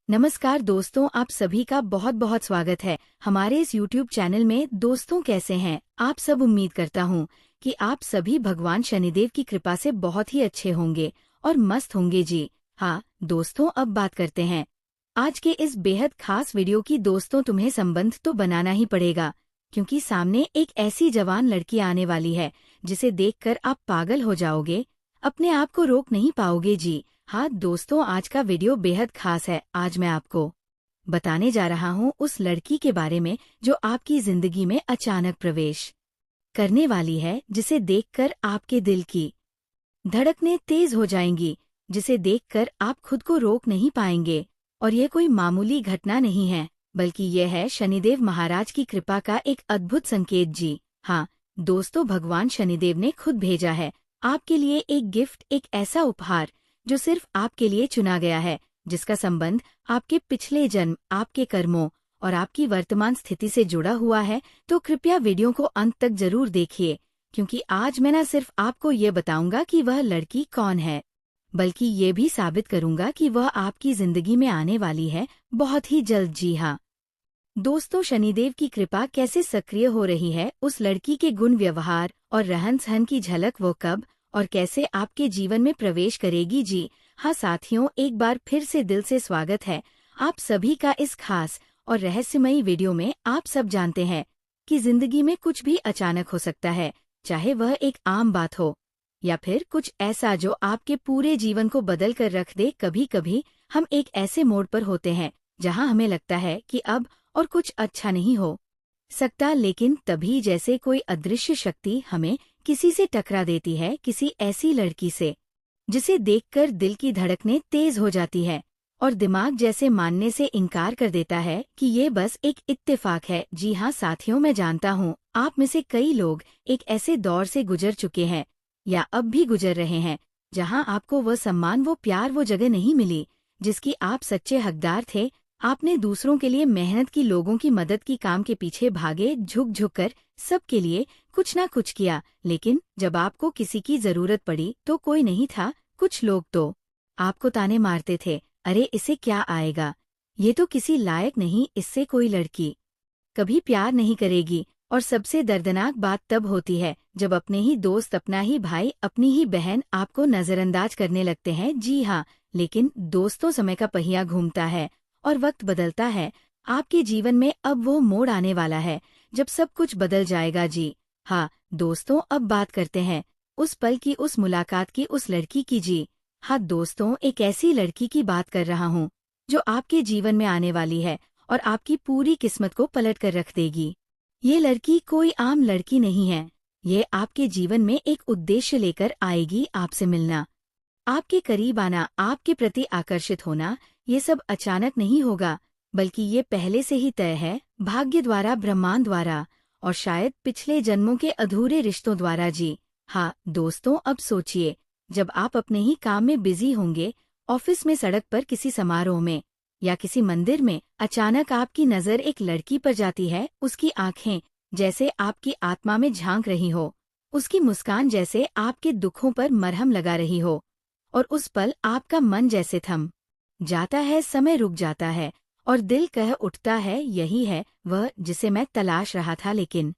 नमस्कार दोस्तों, आप सभी का बहुत बहुत स्वागत है हमारे इस YouTube चैनल में। दोस्तों कैसे हैं आप सब? उम्मीद करता हूँ कि आप सभी भगवान शनिदेव की कृपा से बहुत ही अच्छे होंगे और मस्त होंगे जी। हाँ दोस्तों, अब बात करते हैं आज के इस बेहद खास वीडियो की। दोस्तों तुम्हें संबंध तो बनाना ही पड़ेगा, क्योंकि सामने एक ऐसी जवान लड़की आने वाली है जिसे देखकर आप पागल हो जाओगे, अपने आप को रोक नहीं पाओगे जी। हाँ दोस्तों, आज का वीडियो बेहद खास है। आज मैं आपको बताने जा रहा हूँ उस लड़की के बारे में जो आपकी जिंदगी में अचानक प्रवेश करने वाली है, जिसे देखकर आपके दिल की धड़कनें तेज हो जाएंगी, जिसे देखकर आप खुद को रोक नहीं पाएंगे। और ये कोई मामूली घटना नहीं है, बल्कि यह है शनिदेव महाराज की कृपा का एक अद्भुत संकेत जी। हाँ दोस्तों, भगवान शनिदेव ने खुद भेजा है आपके लिए एक गिफ्ट, एक ऐसा उपहार जो सिर्फ आपके लिए चुना गया है, जिसका संबंध आपके पिछले जन्म, आपके कर्मों और आपकी वर्तमान स्थिति से जुड़ा हुआ है। तो कृपया वीडियो को अंत तक जरूर देखिए, क्योंकि आज मैं न सिर्फ आपको ये बताऊंगा कि वह लड़की कौन है, बल्कि ये भी साबित करूंगा कि वह आपकी जिंदगी में आने वाली है बहुत ही जल्द। जी हाँ दोस्तों, शनिदेव की कृपा कैसे सक्रिय हो रही है, उस लड़की के गुण, व्यवहार और रहन सहन की झलक वो कब और कैसे आपके जीवन में प्रवेश करेगी जी। हाँ साथियों, एक बार फिर से दिल से स्वागत है आप सभी का इस खास और रहस्यमयी वीडियो में। आप सब जानते हैं कि जिंदगी में कुछ भी अचानक हो सकता है, चाहे वह एक आम बात हो या फिर कुछ ऐसा जो आपके पूरे जीवन को बदल कर रख दे। कभी कभी हम एक ऐसे मोड़ पर होते हैं जहां हमें लगता है कि अब और कुछ अच्छा नहीं हो सकता, लेकिन तभी जैसे कोई अदृश्य शक्ति हमें किसी से टकरा देती है, किसी ऐसी लड़की से जिसे देखकर दिल की धड़कनें तेज हो जाती है और दिमाग जैसे मानने से इनकार कर देता है कि ये बस एक इत्तेफाक है। जी हाँ साथियों, मैं जानता हूँ आप में से कई लोग एक ऐसे दौर से गुजर चुके हैं या अब भी गुजर रहे हैं जहाँ आपको वो सम्मान, वो प्यार, वो जगह नहीं मिली जिसकी आप सच्चे हकदार थे। आपने दूसरों के लिए मेहनत की, लोगों की मदद की, काम के पीछे भागे, झुक झुक कर सबके लिए कुछ ना कुछ किया, लेकिन जब आपको किसी की जरूरत पड़ी तो कोई नहीं था। कुछ लोग तो आपको ताने मारते थे, अरे इसे क्या आएगा, ये तो किसी लायक नहीं, इससे कोई लड़की कभी प्यार नहीं करेगी। और सबसे दर्दनाक बात तब होती है जब अपने ही दोस्त, अपना ही भाई, अपनी ही बहन आपको नजरअंदाज करने लगते हैं। जी हाँ, लेकिन दोस्तों, समय का पहिया घूमता है और वक्त बदलता है। आपके जीवन में अब वो मोड़ आने वाला है जब सब कुछ बदल जाएगा जी। हाँ दोस्तों, अब बात करते हैं उस पल की, उस मुलाकात की, उस लड़की की जी। हाँ दोस्तों, एक ऐसी लड़की की बात कर रहा हूँ जो आपके जीवन में आने वाली है और आपकी पूरी किस्मत को पलट कर रख देगी। ये लड़की कोई आम लड़की नहीं है, ये आपके जीवन में एक उद्देश्य लेकर आएगी। आपसे मिलना, आपके करीब आना, आपके प्रति आकर्षित होना, ये सब अचानक नहीं होगा, बल्कि ये पहले से ही तय है, भाग्य द्वारा, ब्रह्मांड द्वारा और शायद पिछले जन्मों के अधूरे रिश्तों द्वारा जी। हाँ दोस्तों, अब सोचिए, जब आप अपने ही काम में बिजी होंगे, ऑफिस में, सड़क पर, किसी समारोह में या किसी मंदिर में, अचानक आपकी नजर एक लड़की पर जाती है। उसकी आंखें जैसे आपकी आत्मा में झांक रही हो, उसकी मुस्कान जैसे आपके दुखों पर मरहम लगा रही हो, और उस पल आपका मन जैसे थम जाता है, समय रुक जाता है और दिल कह उठता है, यही है वह जिसे मैं तलाश रहा था। लेकिन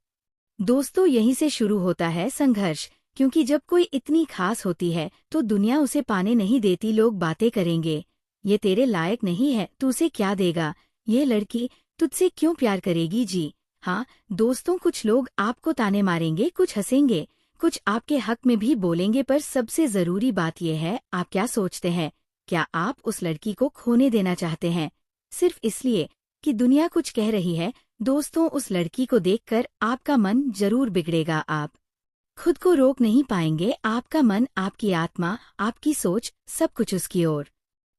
दोस्तों, यहीं से शुरू होता है संघर्ष, क्योंकि जब कोई इतनी खास होती है तो दुनिया उसे पाने नहीं देती। लोग बातें करेंगे, ये तेरे लायक नहीं है, तू उसे क्या देगा, ये लड़की तुझसे क्यों प्यार करेगी जी। हाँ दोस्तों, कुछ लोग आपको ताने मारेंगे, कुछ हंसेंगे, कुछ आपके हक में भी बोलेंगे, पर सबसे जरूरी बात यह है, आप क्या सोचते हैं? क्या आप उस लड़की को खोने देना चाहते हैं सिर्फ इसलिए कि दुनिया कुछ कह रही है? दोस्तों, उस लड़की को देखकर आपका मन जरूर बिगड़ेगा, आप खुद को रोक नहीं पाएंगे, आपका मन, आपकी आत्मा, आपकी सोच, सब कुछ उसकी ओर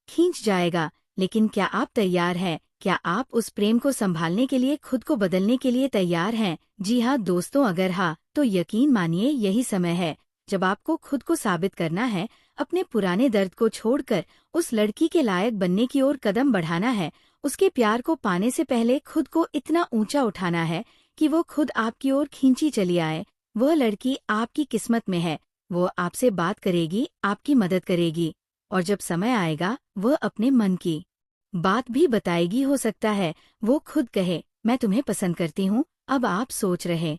खींच जाएगा। लेकिन क्या आप तैयार हैं? क्या आप उस प्रेम को संभालने के लिए, खुद को बदलने के लिए तैयार हैं? जी हाँ दोस्तों, अगर हाँ तो यकीन मानिए, यही समय है जब आपको खुद को साबित करना है, अपने पुराने दर्द को छोड़कर उस लड़की के लायक बनने की ओर कदम बढ़ाना है। उसके प्यार को पाने से पहले खुद को इतना ऊंचा उठाना है कि वो खुद आपकी ओर खींची चली आए। वह लड़की आपकी किस्मत में है, वो आपसे बात करेगी, आपकी मदद करेगी, और जब समय आएगा वह अपने मन की बात भी बताएगी, हो सकता है वो खुद कहे मैं तुम्हें पसंद करती हूँ। अब आप सोच रहे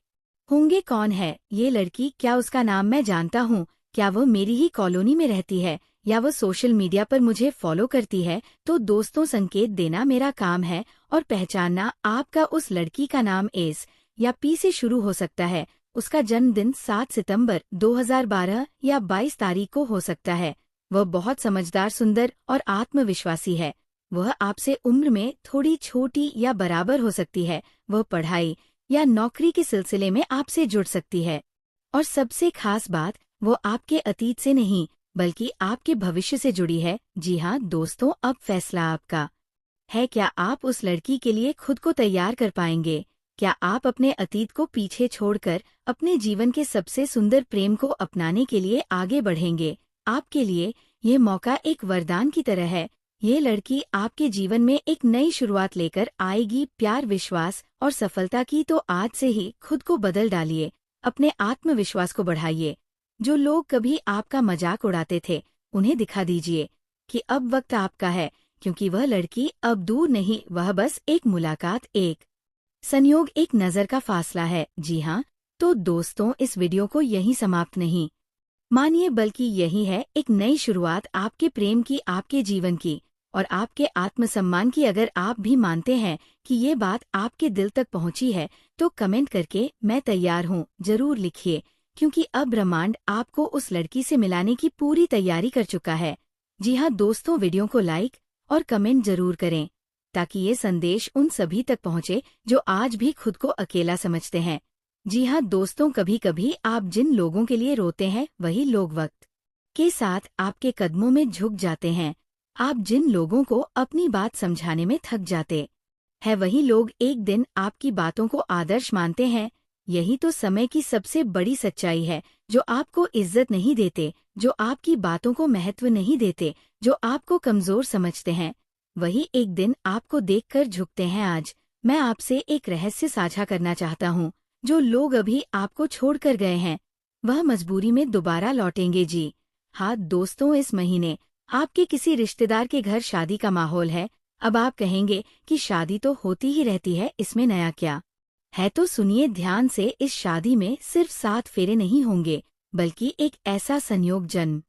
होंगे कौन है ये लड़की, क्या उसका नाम मैं जानता हूँ, क्या वो मेरी ही कॉलोनी में रहती है या वो सोशल मीडिया पर मुझे फॉलो करती है। तो दोस्तों, संकेत देना मेरा काम है और पहचानना आपका उस लड़की का नाम एस या पी से शुरू हो सकता है। उसका जन्मदिन 7 सितंबर 2012 या 22 तारीख को हो सकता है। वह बहुत समझदार, सुंदर और आत्मविश्वासी है। वह आपसे उम्र में थोड़ी छोटी या बराबर हो सकती है। वह पढ़ाई या नौकरी के सिलसिले में आपसे जुड़ सकती है। और सबसे खास बात, वो आपके अतीत से नहीं बल्कि आपके भविष्य से जुड़ी है। जी हाँ दोस्तों, अब फैसला आपका है। क्या आप उस लड़की के लिए खुद को तैयार कर पाएंगे? क्या आप अपने अतीत को पीछे छोड़कर अपने जीवन के सबसे सुंदर प्रेम को अपनाने के लिए आगे बढ़ेंगे? आपके लिए ये मौका एक वरदान की तरह है। ये लड़की आपके जीवन में एक नई शुरुआत लेकर आएगी, प्यार, विश्वास और सफलता की। तो आज से ही खुद को बदल डालिए, अपने आत्मविश्वास को बढ़ाइए। जो लोग कभी आपका मजाक उड़ाते थे, उन्हें दिखा दीजिए कि अब वक्त आपका है, क्योंकि वह लड़की अब दूर नहीं, वह बस एक मुलाकात, एक संयोग, एक नजर का फासला है। जी हाँ, तो दोस्तों, इस वीडियो को यहीं समाप्त नहीं मानिए, बल्कि यही है एक नई शुरुआत आपके प्रेम की, आपके जीवन की और आपके आत्मसम्मान की। अगर आप भी मानते हैं कि ये बात आपके दिल तक पहुंची है, तो कमेंट करके मैं तैयार हूँ जरूर लिखिए, क्योंकि अब ब्रह्मांड आपको उस लड़की से मिलाने की पूरी तैयारी कर चुका है। जी हाँ दोस्तों, वीडियो को लाइक और कमेंट जरूर करें ताकि ये संदेश उन सभी तक पहुंचे जो आज भी खुद को अकेला समझते हैं। जी हाँ दोस्तों, कभी कभी आप जिन लोगों के लिए रोते हैं, वही लोग वक्त के साथ आपके कदमों में झुक जाते हैं। आप जिन लोगों को अपनी बात समझाने में थक जाते हैं, वही लोग एक दिन आपकी बातों को आदर्श मानते हैं। यही तो समय की सबसे बड़ी सच्चाई है। जो आपको इज्जत नहीं देते, जो आपकी बातों को महत्व नहीं देते, जो आपको कमजोर समझते हैं, वही एक दिन आपको देखकर झुकते हैं। आज मैं आपसे एक रहस्य साझा करना चाहता हूँ। जो लोग अभी आपको छोड़कर गए हैं, वह मजबूरी में दोबारा लौटेंगे। जी हाँ दोस्तों, इस महीने आपके किसी रिश्तेदार के घर शादी का माहौल है। अब आप कहेंगे कि शादी तो होती ही रहती है, इसमें नया क्या है? तो सुनिए ध्यान से, इस शादी में सिर्फ 7 फेरे नहीं होंगे, बल्कि एक ऐसा संयोग जन्म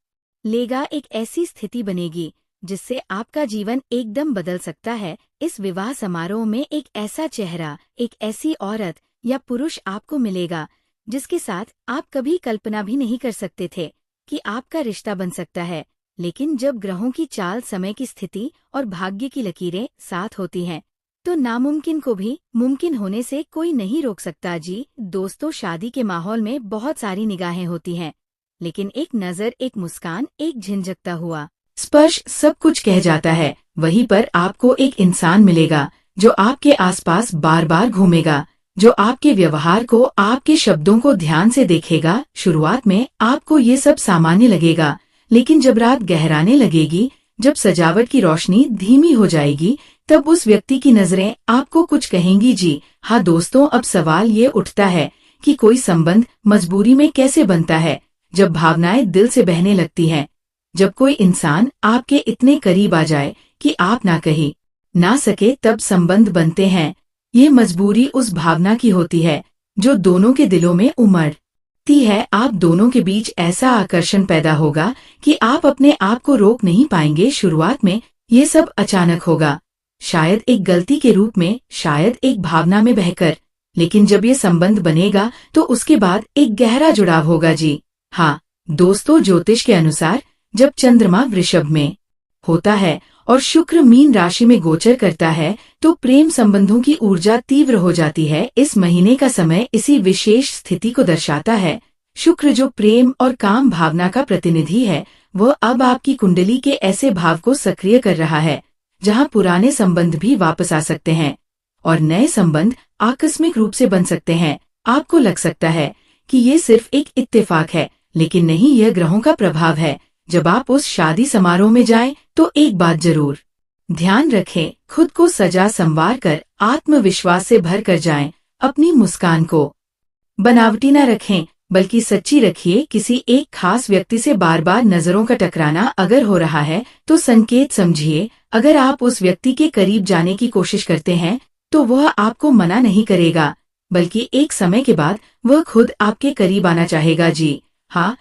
लेगा, एक ऐसी स्थिति बनेगी जिससे आपका जीवन एकदम बदल सकता है। इस विवाह समारोह में एक ऐसा चेहरा, एक ऐसी औरत या पुरुष आपको मिलेगा जिसके साथ आप कभी कल्पना भी नहीं कर सकते थे कि आपका रिश्ता बन सकता है। लेकिन जब ग्रहों की चाल, समय की स्थिति और भाग्य की लकीरें साथ होती हैं, तो नामुमकिन को भी मुमकिन होने से कोई नहीं रोक सकता। जी दोस्तों, शादी के माहौल में बहुत सारी निगाहें होती हैं, लेकिन एक नजर, एक मुस्कान, एक झिंझकता हुआ स्पर्श सब कुछ कह जाता है। वहीं पर आपको एक इंसान मिलेगा जो आपके आसपास बार बार घूमेगा, जो आपके व्यवहार को, आपके शब्दों को ध्यान से देखेगा। शुरुआत में आपको ये सब सामान्य लगेगा, लेकिन जब रात गहराने लगेगी, जब सजावट की रोशनी धीमी हो जाएगी, तब उस व्यक्ति की नजरें आपको कुछ कहेंगी। जी हाँ दोस्तों, अब सवाल ये उठता है कि कोई संबंध मजबूरी में कैसे बनता है, जब भावनाएं दिल से बहने लगती हैं, जब कोई इंसान आपके इतने करीब आ जाए कि आप ना कही ना सके, तब संबंध बनते हैं। ये मजबूरी उस भावना की होती है जो दोनों के दिलों में उमड़ती है। आप दोनों के बीच ऐसा आकर्षण पैदा होगा कि आप अपने आप को रोक नहीं पाएंगे। शुरुआत में ये सब अचानक होगा, शायद एक गलती के रूप में, शायद एक भावना में बहकर, लेकिन जब ये संबंध बनेगा तो उसके बाद एक गहरा जुड़ाव होगा। जी हाँ दोस्तों, ज्योतिष के अनुसार जब चंद्रमा वृषभ में होता है और शुक्र मीन राशि में गोचर करता है, तो प्रेम संबंधों की ऊर्जा तीव्र हो जाती है। इस महीने का समय इसी विशेष स्थिति को दर्शाता है। शुक्र, जो प्रेम और काम भावना का प्रतिनिधि है, वह अब आपकी कुंडली के ऐसे भाव को सक्रिय कर रहा है जहां पुराने संबंध भी वापस आ सकते हैं और नए संबंध आकस्मिक रूप से बन सकते हैं। आपको लग सकता है कि ये सिर्फ एक इत्तेफाक है, लेकिन नहीं, यह ग्रहों का प्रभाव है। जब आप उस शादी समारोह में जाएं, तो एक बात जरूर ध्यान रखें, खुद को सजा संवार कर, आत्मविश्वास से भर कर जाएं। अपनी मुस्कान को बनावटी न रखें, बल्कि सच्ची रखिए। किसी एक खास व्यक्ति से बार बार नजरों का टकराना अगर हो रहा है तो संकेत समझिए। अगर आप उस व्यक्ति के करीब जाने की कोशिश करते हैं तो वह आपको मना नहीं करेगा, बल्कि एक समय के बाद वह खुद आपके करीब आना चाहेगा। जी हाँ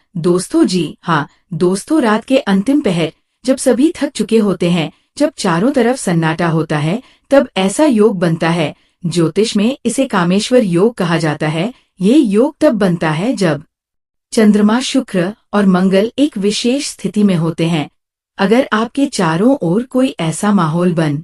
दोस्तों, रात के अंतिम पहर जब सभी थक चुके होते हैं, जब चारों तरफ सन्नाटा होता है, तब ऐसा योग बनता है। ज्योतिष में इसे कामेश्वर योग कहा जाता है। ये योग तब बनता है जब चंद्रमा, शुक्र और मंगल एक विशेष स्थिति में होते हैं। अगर आपके चारों ओर कोई ऐसा माहौल बन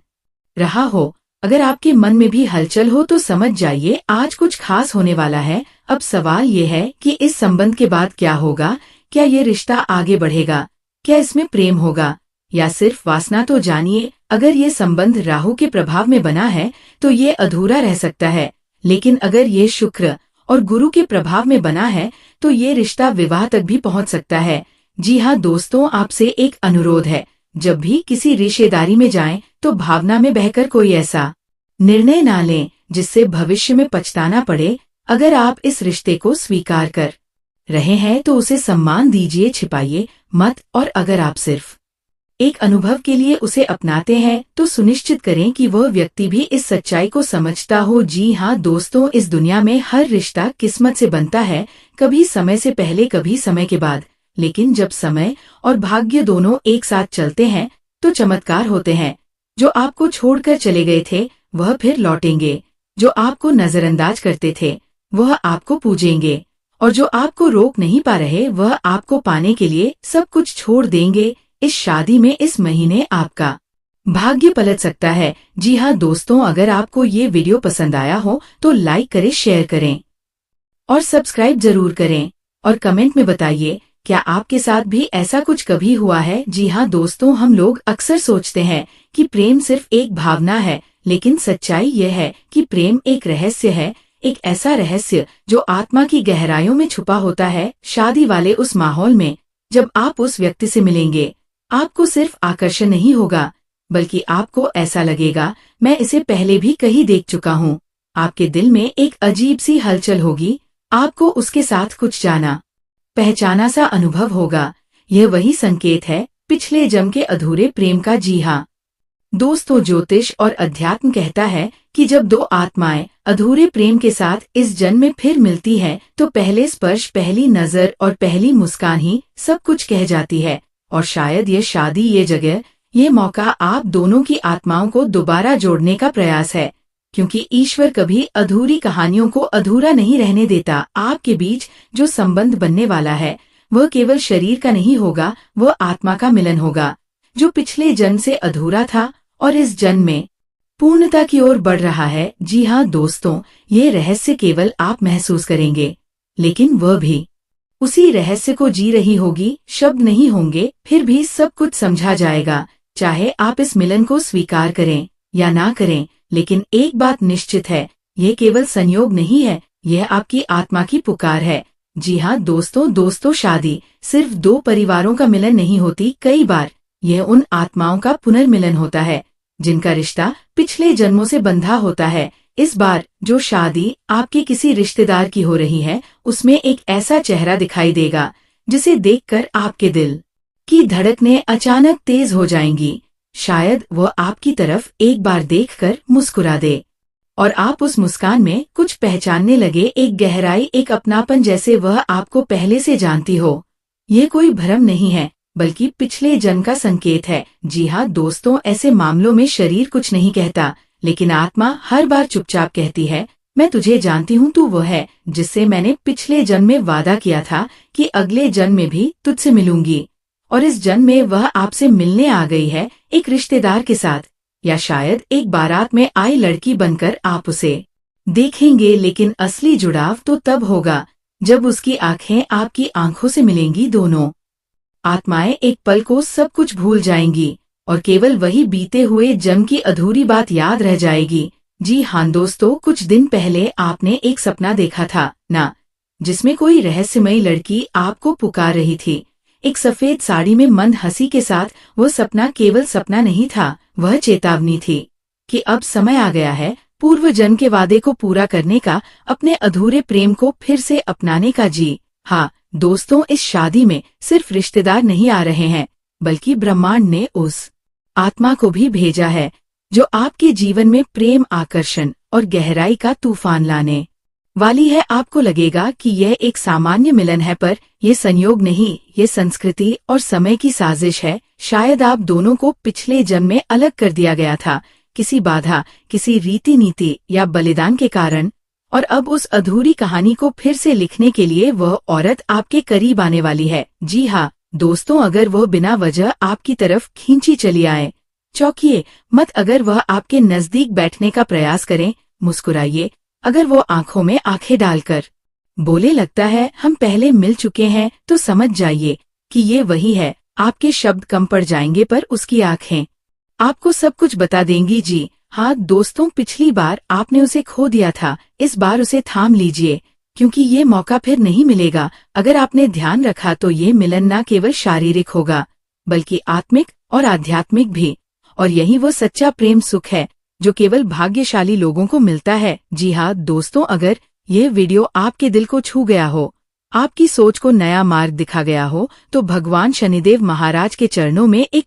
रहा हो, अगर आपके मन में भी हलचल हो, तो समझ जाइए आज कुछ खास होने वाला है। अब सवाल ये है कि इस संबंध के बाद क्या होगा। क्या ये रिश्ता आगे बढ़ेगा? क्या इसमें प्रेम होगा या सिर्फ वासना? तो जानिए, अगर ये संबंध राहु के प्रभाव में बना है तो ये अधूरा रह सकता है, लेकिन अगर ये शुक्र और गुरु के प्रभाव में बना है तो ये रिश्ता विवाह तक भी पहुंच सकता है। जी हाँ दोस्तों, आपसे एक अनुरोध है, जब भी किसी रिश्तेदारी में जाएं तो भावना में बहकर कोई ऐसा निर्णय ना लें जिससे भविष्य में पछताना पड़े। अगर आप इस रिश्ते को स्वीकार कर रहे हैं तो उसे सम्मान दीजिए, छिपाइए मत। और अगर आप सिर्फ एक अनुभव के लिए उसे अपनाते हैं तो सुनिश्चित करें कि वह व्यक्ति भी इस सच्चाई को समझता हो। जी हाँ दोस्तों, इस दुनिया में हर रिश्ता किस्मत से बनता है, कभी समय से पहले, कभी समय के बाद। लेकिन जब समय और भाग्य दोनों एक साथ चलते हैं तो चमत्कार होते हैं। जो आपको छोड़कर चले गए थे वह फिर लौटेंगे, जो आपको नजरअंदाज करते थे वह आपको पूजेंगे, और जो आपको रोक नहीं पा रहे वह आपको पाने के लिए सब कुछ छोड़ देंगे। इस शादी में इस महीने आपका भाग्य पलट सकता है। जी हाँ दोस्तों, अगर आपको ये वीडियो पसंद आया हो तो लाइक करें, शेयर करें और सब्सक्राइब जरूर करें। और कमेंट में बताइए, क्या आपके साथ भी ऐसा कुछ कभी हुआ है? जी हाँ दोस्तों, हम लोग अक्सर सोचते हैं कि प्रेम सिर्फ एक भावना है, लेकिन सच्चाई यह है कि प्रेम एक रहस्य है, एक ऐसा रहस्य जो आत्मा की गहराइयों में छुपा होता है। शादी वाले उस माहौल में जब आप उस व्यक्ति से मिलेंगे, आपको सिर्फ आकर्षण नहीं होगा, बल्कि आपको ऐसा लगेगा, मैं इसे पहले भी कहीं देख चुका हूँ। आपके दिल में एक अजीब सी हलचल होगी, आपको उसके साथ कुछ जाना पहचाना सा अनुभव होगा। यह वही संकेत है पिछले जन्म के अधूरे प्रेम का। जी हाँ दोस्तों, ज्योतिष और अध्यात्म कहता है कि जब दो आत्माएं अधूरे प्रेम के साथ इस जन्म में फिर मिलती है तो पहले स्पर्श, पहली नजर और पहली मुस्कान ही सब कुछ कह जाती है। और शायद ये शादी, ये जगह, ये मौका आप दोनों की आत्माओं को दोबारा जोड़ने का प्रयास है, क्योंकि ईश्वर कभी अधूरी कहानियों को अधूरा नहीं रहने देता। आपके बीच जो संबंध बनने वाला है वह केवल शरीर का नहीं होगा, वह आत्मा का मिलन होगा, जो पिछले जन्म से अधूरा था और इस जन्म में पूर्णता की ओर बढ़ रहा है। जी हाँ दोस्तों, ये रहस्य केवल आप महसूस करेंगे, लेकिन वह भी उसी रहस्य को जी रही होगी। शब्द नहीं होंगे, फिर भी सब कुछ समझा जाएगा, चाहे आप इस मिलन को स्वीकार करें या ना करें। लेकिन एक बात निश्चित है, ये केवल संयोग नहीं है, यह आपकी आत्मा की पुकार है। जी हाँ दोस्तों, शादी सिर्फ दो परिवारों का मिलन नहीं होती, कई बार यह उन आत्माओं का पुनर्मिलन होता है जिनका रिश्ता पिछले जन्मों से बंधा होता है। इस बार जो शादी आपके किसी रिश्तेदार की हो रही है, उसमें एक ऐसा चेहरा दिखाई देगा जिसे देखकर आपके दिल की धड़कनें अचानक तेज हो जाएंगी। शायद वह आपकी तरफ एक बार देखकर मुस्कुरा दे और आप उस मुस्कान में कुछ पहचानने लगे, एक गहराई, एक अपनापन, जैसे वह आपको पहले से जानती हो। ये कोई भ्रम नहीं है, बल्कि पिछले जन्म का संकेत है। जी हाँ दोस्तों, ऐसे मामलों में शरीर कुछ नहीं कहता, लेकिन आत्मा हर बार चुपचाप कहती है, मैं तुझे जानती हूँ, तू वो है जिससे मैंने पिछले जन्म में वादा किया था कि अगले जन्म में भी तुझसे मिलूंगी। और इस जन्म में वह आपसे मिलने आ गई है, एक रिश्तेदार के साथ, या शायद एक बारात में आई लड़की बनकर आप उसे देखेंगे। लेकिन असली जुड़ाव तो तब होगा जब उसकी आंखें आपकी आंखों से मिलेंगी। दोनों आत्माएं एक पल को सब कुछ भूल जाएंगी और केवल वही बीते हुए जन्म की अधूरी बात याद रह जाएगी। जी हाँ दोस्तों, कुछ दिन पहले आपने एक सपना देखा था ना, जिसमें कोई रहस्यमयी लड़की आपको पुकार रही थी, एक सफेद साड़ी में मंद हंसी के साथ। वो सपना केवल सपना नहीं था, वह चेतावनी थी कि अब समय आ गया है पूर्व जन्म के वादे को पूरा करने का, अपने अधूरे प्रेम को फिर से अपनाने का। जी हाँ दोस्तों, इस शादी में सिर्फ रिश्तेदार नहीं आ रहे हैं, बल्कि ब्रह्मांड ने उस आत्मा को भी भेजा है जो आपके जीवन में प्रेम, आकर्षण और गहराई का तूफान लाने वाली है। आपको लगेगा कि यह एक सामान्य मिलन है, पर यह संयोग नहीं, ये संस्कृति और समय की साजिश है। शायद आप दोनों को पिछले जन्म में अलग कर दिया गया था, किसी बाधा, किसी रीति नीति या बलिदान के कारण, और अब उस अधूरी कहानी को फिर से लिखने के लिए वह औरत आपके करीब आने वाली है। जी हाँ दोस्तों, अगर वह बिना वजह आपकी तरफ खींची चली आए, चौंकिए मत। अगर वह आपके नजदीक बैठने का प्रयास करें, मुस्कुराइए। अगर वो आंखों में आंखें डालकर बोले, लगता है हम पहले मिल चुके हैं, तो समझ जाइए कि ये वही है। आपके शब्द कम पड़ जाएंगे, पर उसकी आंखें आपको सब कुछ बता देंगी। जी हाँ दोस्तों, पिछली बार आपने उसे खो दिया था, इस बार उसे थाम लीजिए, क्योंकि ये मौका फिर नहीं मिलेगा। अगर आपने ध्यान रखा तो ये मिलन न केवल शारीरिक होगा, बल्कि आत्मिक और आध्यात्मिक भी। और यही वो सच्चा प्रेम सुख है जो केवल भाग्यशाली लोगों को मिलता है। जी हाँ दोस्तों, अगर ये वीडियो आपके दिल को छू गया हो, आपकी सोच को नया मार्ग दिखा गया हो, तो भगवान शनिदेव महाराज के चरणों में एक